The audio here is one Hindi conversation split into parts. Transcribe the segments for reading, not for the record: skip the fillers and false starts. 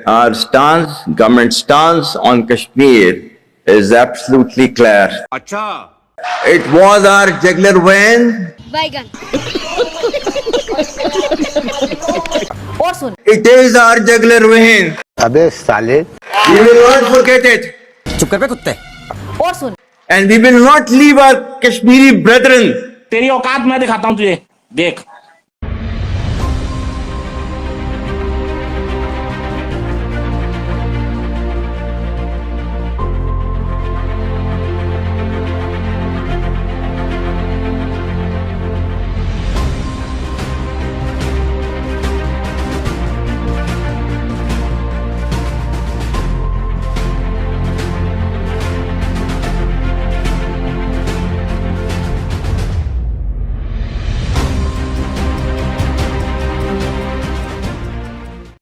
Our stance, government stance on Kashmir is absolutely clear. अच्छा, It was our jugular vein. बैगन। और सुन। It is our jugular vein. अबे साले। We will not forget it. चुप कर बे कुत्ते। और सुन। And we will not leave our Kashmiri brethren. तेरी औकात मैं दिखाता हूं तुझे, देख।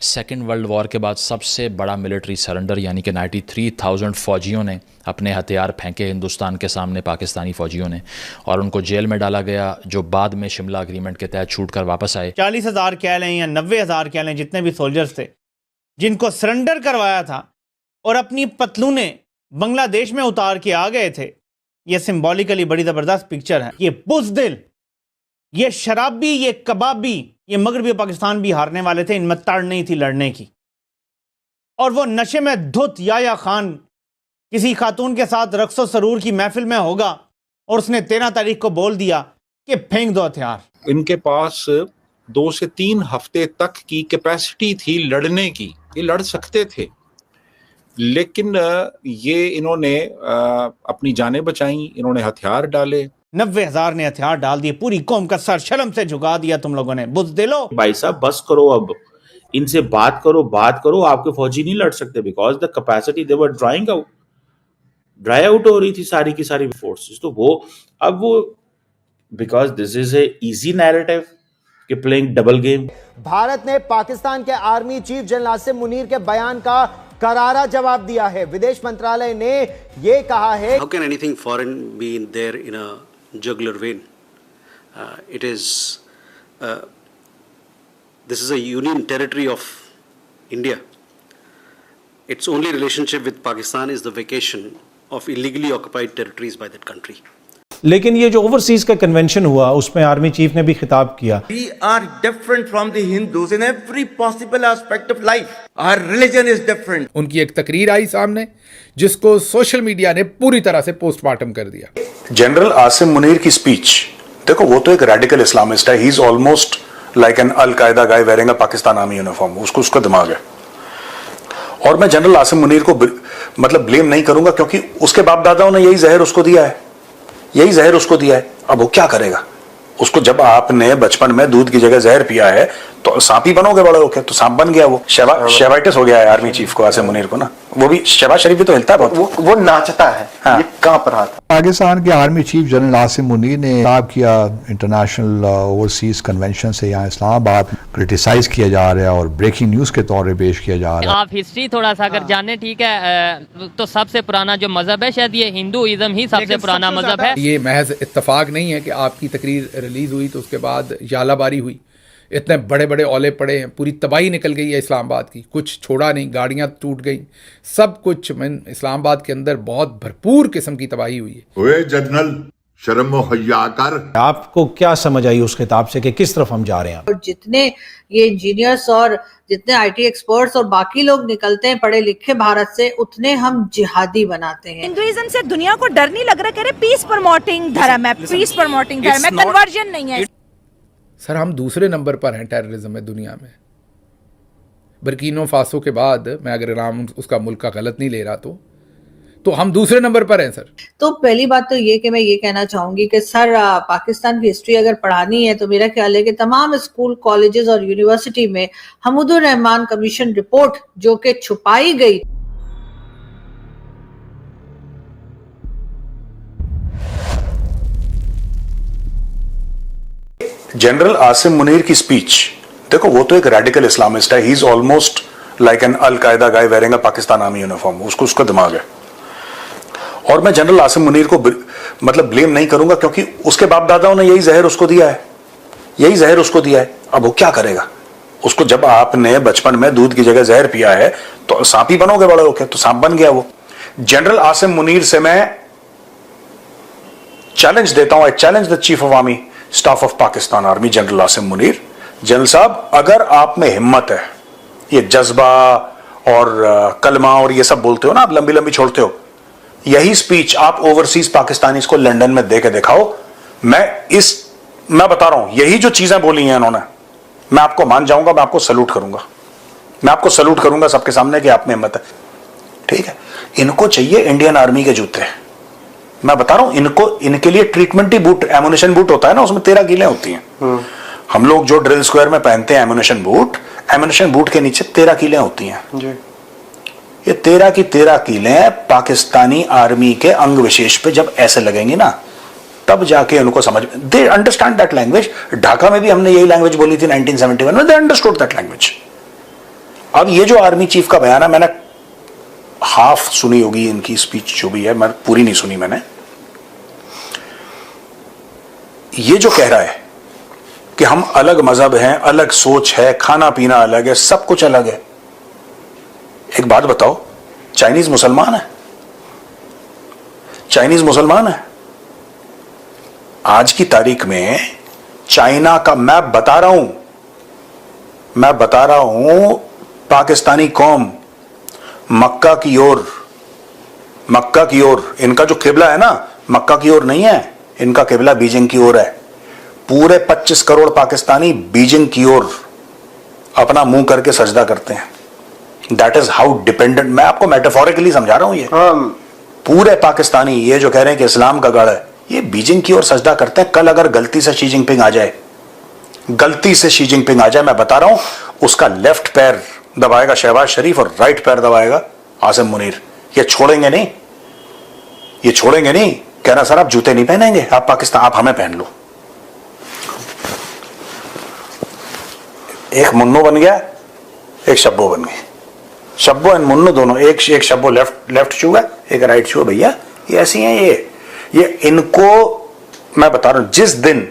सेकेंड वर्ल्ड वॉर के बाद सबसे बड़ा मिलिट्री सरेंडर यानी कि 93,000 फ़ौजियों ने अपने हथियार फेंके हिंदुस्तान के सामने, पाकिस्तानी फ़ौजियों ने, और उनको जेल में डाला गया, जो बाद में शिमला एग्रीमेंट के तहत छूट कर वापस आए। 40,000 कह लें या 90,000 कह लें, जितने भी सोल्जर्स थे जिनको सरेंडर करवाया था और अपनी पतलूने बांग्लादेश में उतार के आ गए थे, ये सिम्बॉलिकली बड़ी ज़बरदस्त पिक्चर है। ये बुज़दिल, ये शराबी, ये कबाबी, ये मगरबी पाकिस्तान भी हारने वाले थे, इनमें तड़ नहीं थी लड़ने की। और वो नशे में धुत याया खान किसी खातून के साथ रक्सो सरूर की महफिल में होगा और उसने 13 तारीख को बोल दिया कि फेंक दो हथियार। इनके पास 2 से 3 हफ्ते तक की कैपेसिटी थी लड़ने की, ये लड़ सकते थे, लेकिन ये इन्होंने अपनी जानें बचाई, इन्होंने हथियार डाले। 90,000 ने हथियार डाल दिए, पूरी कौम का सर शर्म से झुका दिया तुम लोगों ने। बुज़दिलो, भाई साहब बस करो, अब इनसे बात करो, आपके फौजी नहीं लड़ सकते, because the capacity they were dry out हो रही थी सारी की सारी फोर्सेस। तो वो अब वो because this is a easy narrative कि प्लेइंग डबल गेम। भारत ने पाकिस्तान के army chief general Asim Munir के बयान का करारा जवाब दिया है। विदेश मंत्रालय ने यह कहा है, how can anything foreign be in there in a jugular vein? This is a union territory of India. Its only relationship with Pakistan is the vacation of illegally occupied territories by that country. लेकिन ये जो ओवरसीज का कन्वेंशन हुआ उसमें आर्मी चीफ ने भी खिताब किया, We are different from the Hindus in every possible aspect of life. Our religion is different. उनकी एक तकरीर आई सामने जिसको सोशल मीडिया ने पूरी तरह से पोस्टमार्टम कर दिया। जनरल आसिम मुनीर की स्पीच देखो, वो तो एक रेडिकल इस्लामिस्ट है, he is almost like an Al Qaeda guy wearing a Pakistan army uniform, उसका दिमाग है। और मैं जनरल आसिम मुनीर को मतलब ब्लेम नहीं करूंगा, क्योंकि उसके बाप दादाओं ने यही जहर उसको दिया है, यही जहर उसको दिया है। अब वो क्या करेगा? उसको जब आपने बचपन में दूध की जगह जहर पिया है तो सांप ही बनोगे बड़ा होके, तो सांप बन गया वो। शेवाइटिस हो गया है आर्मी चीफ को, आसिम मुनीर को ना। वो भी शहबाज शरीफ भी तो हिलता है बहुत, वो नाचता है। हाँ। ये कहां पर आता? पाकिस्तान के army chief general Asim Munir ने खिताब किया इंटरनेशनल ओवरसीज कन्वेंशन से, यहाँ इस्लामाबाद क्रिटिसाइज किया जा रहा है और ब्रेकिंग न्यूज के तौर पे पेश किया जा रहा है। आप हिस्ट्री थोड़ा सा अगर जाने, ठीक है, तो सबसे पुराना जो मजहब है शायद ये हिंदुइज्म ही सबसे पुराना मजहब है। ये महज इत्तेफाक नहीं है कि आपकी तकरीर रिलीज हुई तो उसके बाद यालाबारी हुई, इतने बड़े बड़े औले पड़े हैं, पूरी तबाही निकल गई है इस्लामाबाद की, कुछ छोड़ा नहीं, गाड़ियां टूट गई, सब कुछ। इस्लामाबाद के अंदर बहुत भरपूर किस्म की तबाही हुई है। ओए जनरल, शर्म व हया कर। आपको क्या समझ आई उस किताब से कि किस तरफ हम जा रहे हैं? और जितने ये इंजीनियर्स और जितने आईटी एक्सपर्ट्स और बाकी लोग निकलते हैं पढ़े लिखे भारत से, उतने हम जिहादी बनाते हैं। हिंदुइज्म से दुनिया को डर नहीं लग रहा, कह रहे पीस प्रमोटिंग धर्म है, पीस प्रमोटिंग धर्म है, कन्वर्जन नहीं है। सर हम दूसरे नंबर पर हैं टेररिज्म में दुनिया में। बर्किनो फासो के बाद, मैं अगर नाम उसका मुल्क का गलत नहीं ले रहा तो हम दूसरे नंबर पर हैं सर। तो पहली बात तो ये कि मैं ये कहना चाहूंगी कि सर पाकिस्तान की हिस्ट्री अगर पढ़ानी है तो मेरा ख्याल है कि तमाम स्कूल, कॉलेजेस और यूनिवर्सिटी में हमूदुर रहमान कमीशन रिपोर्ट जो कि छुपाई गई, जनरल आसिम मुनीर की स्पीच देखो, वो तो एक रेडिकल इस्लामिस्ट है, he is almost like an Al Qaeda guy wearing a Pakistan army uniform, उसका दिमाग है। और मैं जनरल आसिम मुनीर को मतलब ब्लेम नहीं करूंगा, क्योंकि उसके बाप दादाओं ने यही जहर उसको दिया है, यही जहर उसको दिया है। अब वो क्या करेगा? उसको जब आपने बचपन में दूध की जगह जहर पिया है तो सांप ही बनोगे बड़े होके, तो सांप बन गया वो। जनरल आसिम मुनीर से मैं चैलेंज देता हूं, I challenge the chief of army staff of Pakistan army general Asim Munir, general साहब अगर आप में हिम्मत है, ये जज्बा और कलमा और ये सब बोलते हो ना आप, लंबी लंबी छोड़ते हो, यही स्पीच आप ओवरसीज पाकिस्तानीज को लंदन में दे के दिखाओ। मैं बता रहा हूं, यही जो चीजें बोली हैं इन्होंने, मैं आपको मान जाऊंगा, मैं आपको सलूट करूंगा, मैं आपको सलूट करूंगा सबके सामने कि आप में हिम्मत है। ठीक है, इनको चाहिए इंडियन आर्मी के जूते। मैं बता रहा हूं इनको, इनके लिए ट्रीटमेंटी बूट, एमुनेशन बूट होता है ना, उसमें 13 कीलें होती हैं। हम लोग जो ड्रिल स्क्वायर में पहनते हैं एमुनेशन बूट के नीचे 13 कीलें होती हैं जी। ये 13 की 13 कीलें पाकिस्तानी आर्मी के अंग विशेष पे जब ऐसे लगेंगी ना, तब जाके उनको समझ, they understand that language. Dhaka में भी हमने यही लैंग्वेज बोली थी 1971 में, दे अंडरस्टूड दैट लैंग्वेज। अब ये जो आर्मी चीफ का बयान है, मैंने हाफ सुनी होगी इनकी स्पीच जो भी है, मैं पूरी नहीं सुनी मैंने। ये जो कह रहा है कि हम अलग मजहब हैं, अलग सोच है, खाना पीना अलग है, सब कुछ अलग है। एक बात बताओ, चाइनीज मुसलमान है? चाइनीज मुसलमान है? आज की तारीख में चाइना का मैं बता रहा हूं पाकिस्तानी कौम मक्का की ओर, इनका जो किबला है ना, मक्का की ओर नहीं है, इनका किबला बीजिंग की ओर है। पूरे 25 करोड़ पाकिस्तानी बीजिंग की ओर अपना मुंह करके सजदा करते हैं। दैट इज हाउ डिपेंडेंट, मैं आपको मेटाफोरिकली समझा रहा हूं। ये पूरे पाकिस्तानी, ये जो कह रहे हैं कि इस्लाम का गढ़ है, ये बीजिंग की ओर सजदा करते हैं। कल अगर गलती से शी जिनपिंग आ जाए, मैं बता रहा हूं, उसका लेफ्ट पैर दबाएगा शहबाज शरीफ और राइट पैर दबाएगा आसिम मुनीर। ये छोड़ेंगे नहीं। कह रहा सर आप जूते नहीं पहनेंगे, आप पाकिस्तान, आप हमें पहन लो। एक मुन्नो बन गया, एक शब्बो बन गई। शब्बो एंड मुन्नो दोनों, एक शब्बो लेफ्ट शू है, एक राइट शू है। भैया ये ऐसी हैं, ये इनको मैं बता रहा हूं। जिस दिन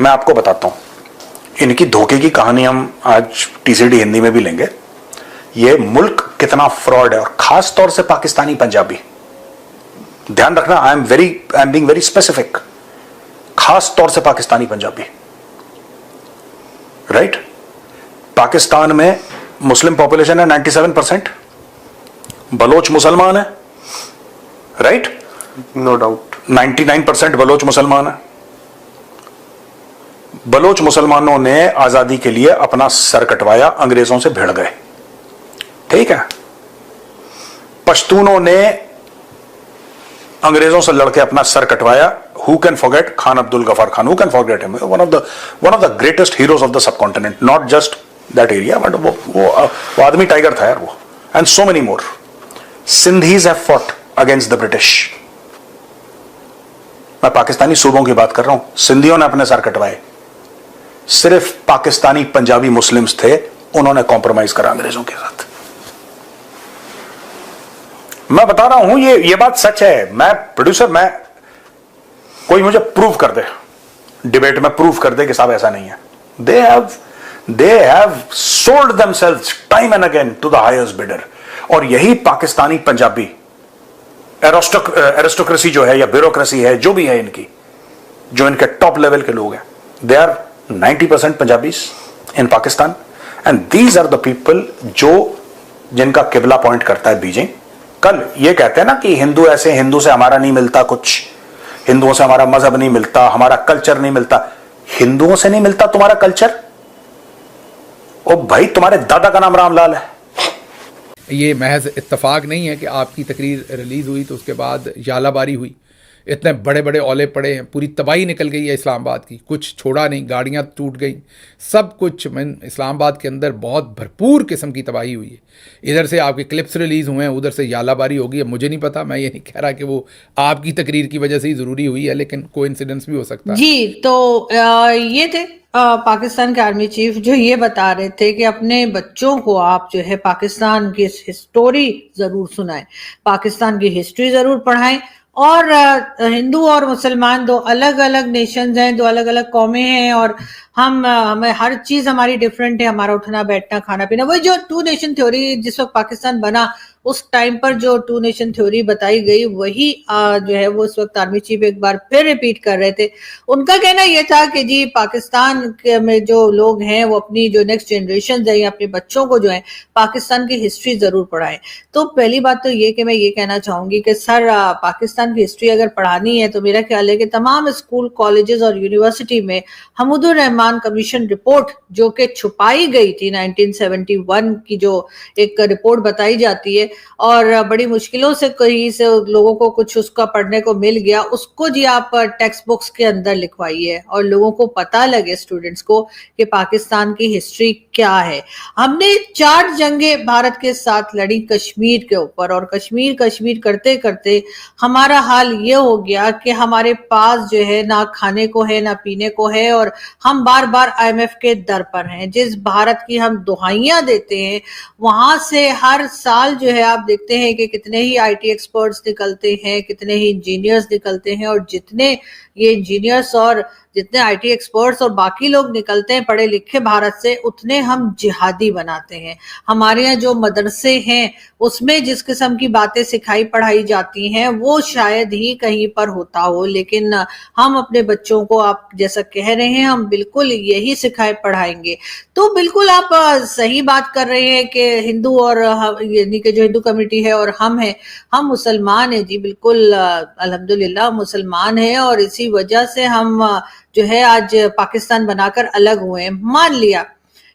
मैं आपको बताता हूं, इनकी धोखे की कहानी हम आज टीसीडी हिंदी में भी लेंगे। ये मुल्क कितना फ्रॉड है, और खास तौर से पाकिस्तानी पंजाबी। ध्यान रखना, I am being very specific, खास तौर से पाकिस्तानी पंजाबी। राइट? पाकिस्तान में मुस्लिम पॉपुलेशन है 97%, बलोच मुसलमान है। राइट? नो डाउट 99% बलोच मुसलमान है। बलोच मुसलमानों ने आजादी के लिए अपना सर कटवाया, अंग्रेजों से भिड़ गए। ठीक है? पश्तूनों ने अंग्रेजों से लड़के अपना sir कटवाया। Who can forget Khan Abdul Ghaffar Khan? Who can forget him? One of the greatest heroes of the subcontinent. Not just that area, but वो आदमी टाइगर था यार वो. And so many more. Sindhis have fought against the British. मैं पाकिस्तानी सूबों की बात कर रहा हूं. सिंधियों ने अपने सर कटवाए. सिर्फ पाकिस्तानी पंजाबी मुस्लिम्स थे, उन्होंने कॉम्प्रोमाइज करा अंग्रेजों के साथ. मैं बता रहा हूं, ये बात सच है. मैं प्रोड्यूसर, मैं कोई मुझे प्रूव कर दे, डिबेट में प्रूव कर दे कि साहब ऐसा नहीं है. They have sold themselves time and again to the highest bidder. और यही पाकिस्तानी पंजाबी एरिस्टोक्रेसी जो है या ब्यूरोक्रेसी है, जो भी है इनकी, जो इनके टॉप लेवल के लोग हैं, they are 90% Punjabis in Pakistan. And these are the people जिनका किबला पॉइंट करता है बीजिंग. कल ये कहते हैं ना कि हिंदू ऐसे, हिंदू से हमारा नहीं मिलता कुछ, हिंदुओं से हमारा मजहब नहीं मिलता, हमारा कल्चर नहीं मिलता. हिंदुओं से नहीं मिलता तुम्हारा कल्चर? ओ भाई, तुम्हारे दादा का नाम रामलाल है. ये महज इत्तेफाक नहीं है कि आपकी तकरीर रिलीज़ हुई तो उसके बाद यालाबारी हुई. इतने बड़े बड़े औले पड़े हैं, पूरी तबाही निकल गई है इस्लामाबाद की, कुछ छोड़ा नहीं, गाड़ियाँ टूट गई, सब कुछ. इस्लामाबाद के अंदर बहुत भरपूर किस्म की तबाही हुई है. इधर से आपके क्लिप्स रिलीज़ हुए हैं, उधर से यालाबारी होगी. अब मुझे नहीं पता, मैं ये नहीं कह रहा कि वो आपकी तकरीर की वजह से ही ज़रूरी हुई है, लेकिन कोइंसिडेंस भी हो सकता है. जी, तो ये थे पाकिस्तान के आर्मी चीफ जो ये बता रहे थे कि अपने बच्चों को आप जो है पाकिस्तान की हिस्टोरी ज़रूर सुनाएं, पाकिस्तान की हिस्ट्री ज़रूर पढ़ाएं. और हिंदू और मुसलमान दो अलग अलग नेशंस हैं, दो अलग अलग कौमें हैं, और हमें हर चीज हमारी डिफरेंट है, हमारा उठना बैठना खाना पीना, वही जो टू नेशन थ्योरी जिस वक्त पाकिस्तान बना उस टाइम पर जो टू नेशन थ्योरी बताई गई वही जो है वो इस वक्त आर्मी चीफ एक बार फिर रिपीट कर रहे थे। उनका कहना यह था कि जी पाकिस्तान में जो लोग हैं वो अपनी जो नेक्स्ट जनरेशन है या अपने बच्चों को जो है पाकिस्तान की हिस्ट्री जरूर पढ़ाएं। तो पहली बात तो ये कि मैं ये कहना चाहूंगी कि सर पाकिस्तान की हिस्ट्री अगर पढ़ानी है तो मेरा ख्याल है कि तमाम स्कूल कॉलेजेस और यूनिवर्सिटी में हमुदुर रहमान कमीशन रिपोर्ट जो कि छुपाई गई थी 1971 की जो एक रिपोर्ट बताई जाती है और बड़ी मुश्किलों से कहीं से लोगों को कुछ उसका पढ़ने को मिल गया, उसको जी आप टेक्स्ट बुक्स के अंदर लिखवाइए और लोगों को पता लगे स्टूडेंट्स को कि पाकिस्तान की हिस्ट्री क्या है। हमने 4 जंगें भारत के साथ लड़ी कश्मीर के ऊपर और कश्मीर करते करते हमारा हाल ये हो गया कि हमारे पास जो है ना खाने को है ना पीने को है और हम बार बार IMF के दर पर हैं। जिस भारत की हम दुहाइयां देते हैं वहां से हर साल जो है आप देखते हैं कि कितने ही IT एक्सपर्ट्स निकलते हैं, कितने ही इंजीनियर्स निकलते हैं और जितने ये इंजीनियर्स और जितने IT एक्सपर्ट्स और बाकी लोग निकलते हैं पढ़े लिखे भारत से उतने हम जिहादी बनाते हैं। हमारे यहाँ जो मदरसे हैं उसमें जिस किस्म की बातें सिखाई पढ़ाई जाती हैं वो शायद ही कहीं पर होता हो, लेकिन हम अपने बच्चों को आप जैसा कह रहे हैं हम बिल्कुल यही सिखाए पढ़ाएंगे। तो बिल्कुल आप सही बात कर रहे हैं कि हिंदू और यानी कि जो हिंदू कम्युनिटी है और हम मुसलमान हैं जी, बिल्कुल अल्हम्दुलिल्लाह मुसलमान हैं और इसी वजह से हम जो है आज पाकिस्तान बनाकर अलग हुए हैं, मान लिया।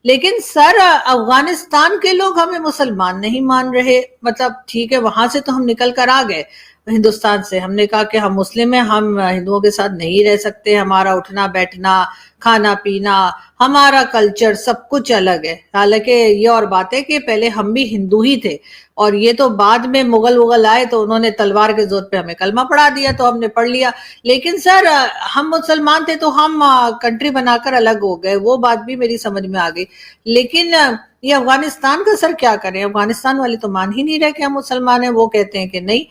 लेकिन सर अफगानिस्तान के लोग हमें मुसलमान नहीं मान रहे, मतलब ठीक है वहां से तो हम निकल कर आ गए हिंदुस्तान से, हमने कहा कि हम मुस्लिम हैं, हम हिंदुओं के साथ नहीं रह सकते, हमारा उठना बैठना खाना पीना हमारा कल्चर सब कुछ अलग है। हालांकि ये और बात है कि पहले हम भी हिंदू ही थे और ये तो बाद में मुगल आए तो उन्होंने तलवार के जोर पे हमें कलमा पढ़ा दिया तो हमने पढ़ लिया। लेकिन सर हम मुसलमान थे तो हम कंट्री बनाकर अलग हो गए, वो बात भी मेरी समझ में आ गई। लेकिन ये अफगानिस्तान का सर क्या करें, अफगानिस्तान वाले तो मान ही नहीं रहे कि हम मुसलमान हैं, वो कहते हैं कि नहीं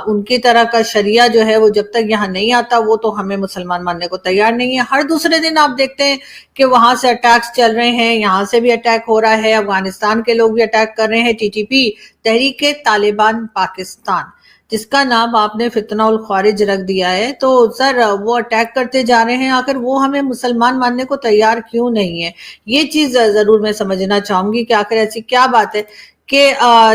उनकी तरह का शरिया जो है वो जब तक यहाँ नहीं आता वो तो हमें मुसलमान मानने को तैयार नहीं है। हर दूसरे दिन आप देखते हैं कि वहां से अटैक्स चल रहे हैं, यहाँ से भी अटैक हो रहा है, अफगानिस्तान के लोग भी अटैक कर रहे हैं। TTP तहरीक तालिबान पाकिस्तान जिसका नाम आपने फितना उल खारिज रख दिया है, तो सर वो अटैक करते जा रहे हैं, आखिर वो हमें मुसलमान मानने को तैयार क्यों नहीं है? ये चीज जरूर मैं समझना चाहूंगी कि आखिर ऐसी क्या बात है कि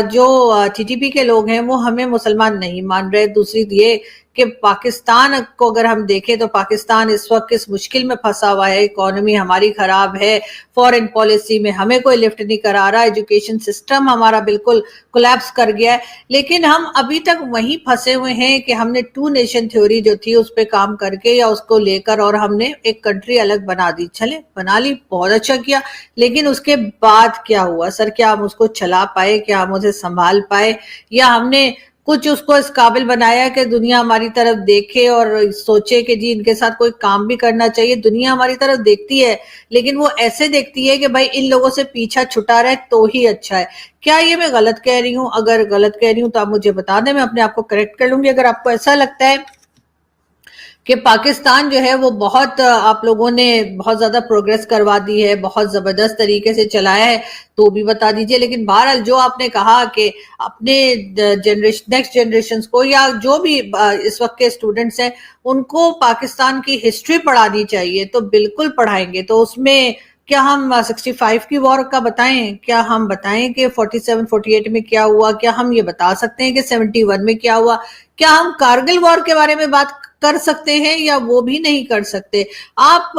जो TTP के लोग हैं वो हमें मुसलमान नहीं मान रहे। दूसरी ये कि पाकिस्तान को अगर हम देखें तो पाकिस्तान इस वक्त किस मुश्किल में फंसा हुआ है, इकोनॉमी हमारी खराब है, फॉरेन पॉलिसी में हमें कोई लिफ्ट नहीं करा रहा, एजुकेशन सिस्टम हमारा बिल्कुल कोलैप्स कर गया है, लेकिन हम अभी तक वहीं फंसे हुए हैं कि हमने टू नेशन थ्योरी जो थी उस पर काम करके या उसको लेकर और हमने एक कंट्री अलग बना दी। चले बना ली, बहुत अच्छा किया, लेकिन उसके बाद क्या हुआ सर? क्या हम उसको चला पाए? क्या हम उसे संभाल पाए? या हमने कुछ उसको इस काबिल बनाया कि दुनिया हमारी तरफ देखे और सोचे कि जी इनके साथ कोई काम भी करना चाहिए? दुनिया हमारी तरफ देखती है लेकिन वो ऐसे देखती है कि भाई इन लोगों से पीछा छुटा रहे तो ही अच्छा है। क्या ये मैं गलत कह रही हूँ? अगर गलत कह रही हूँ तो आप मुझे बता दें, मैं अपने आप को करेक्ट कर लूंगी। अगर आपको ऐसा लगता है कि पाकिस्तान जो है वो बहुत आप लोगों ने बहुत ज्यादा प्रोग्रेस करवा दी है, बहुत जबरदस्त तरीके से चलाया है, तो भी बता दीजिए। लेकिन बहरहाल जो आपने कहा कि अपने नेक्स्ट जनरेशन को या जो भी इस वक्त के स्टूडेंट्स हैं उनको पाकिस्तान की हिस्ट्री पढ़ानी चाहिए, तो बिल्कुल पढ़ाएंगे। तो उसमें क्या हम 65 की वॉर का बताएं? क्या हम बताएं कि 47-48 में क्या हुआ? क्या हम ये बता सकते हैं कि 71 में क्या हुआ? क्या हम कारगिल वॉर के बारे में बात कर सकते हैं या वो भी नहीं कर सकते? आप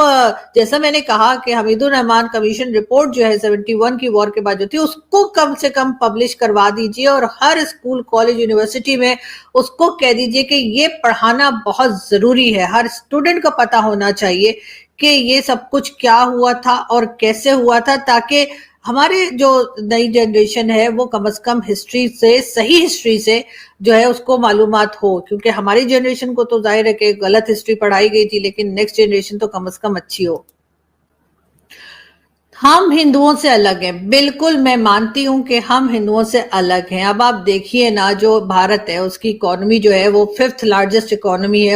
जैसा मैंने कहा कि हमीदुर रहमान कमीशन रिपोर्ट जो है 71 की वॉर के बाद जो थी उसको कम से कम पब्लिश करवा दीजिए और हर स्कूल कॉलेज यूनिवर्सिटी में उसको कह दीजिए कि ये पढ़ाना बहुत जरूरी है। हर स्टूडेंट को पता होना चाहिए कि ये सब कुछ क्या हुआ था और कैसे हुआ था, ताकि हमारे जो नई जनरेशन है वो कम से कम हिस्ट्री से, सही हिस्ट्री से जो है उसको मालूमात हो। क्योंकि हमारी जनरेशन को तो जाहिर है कि गलत हिस्ट्री पढ़ाई गई थी, लेकिन नेक्स्ट जनरेशन तो कम से कम अच्छी हो। हम हिंदुओं से अलग हैं, बिल्कुल मैं मानती हूं कि हम हिंदुओं से अलग हैं। अब आप देखिए ना, जो भारत है उसकी इकोनॉमी जो है वो 5th लार्जेस्ट इकोनॉमी है।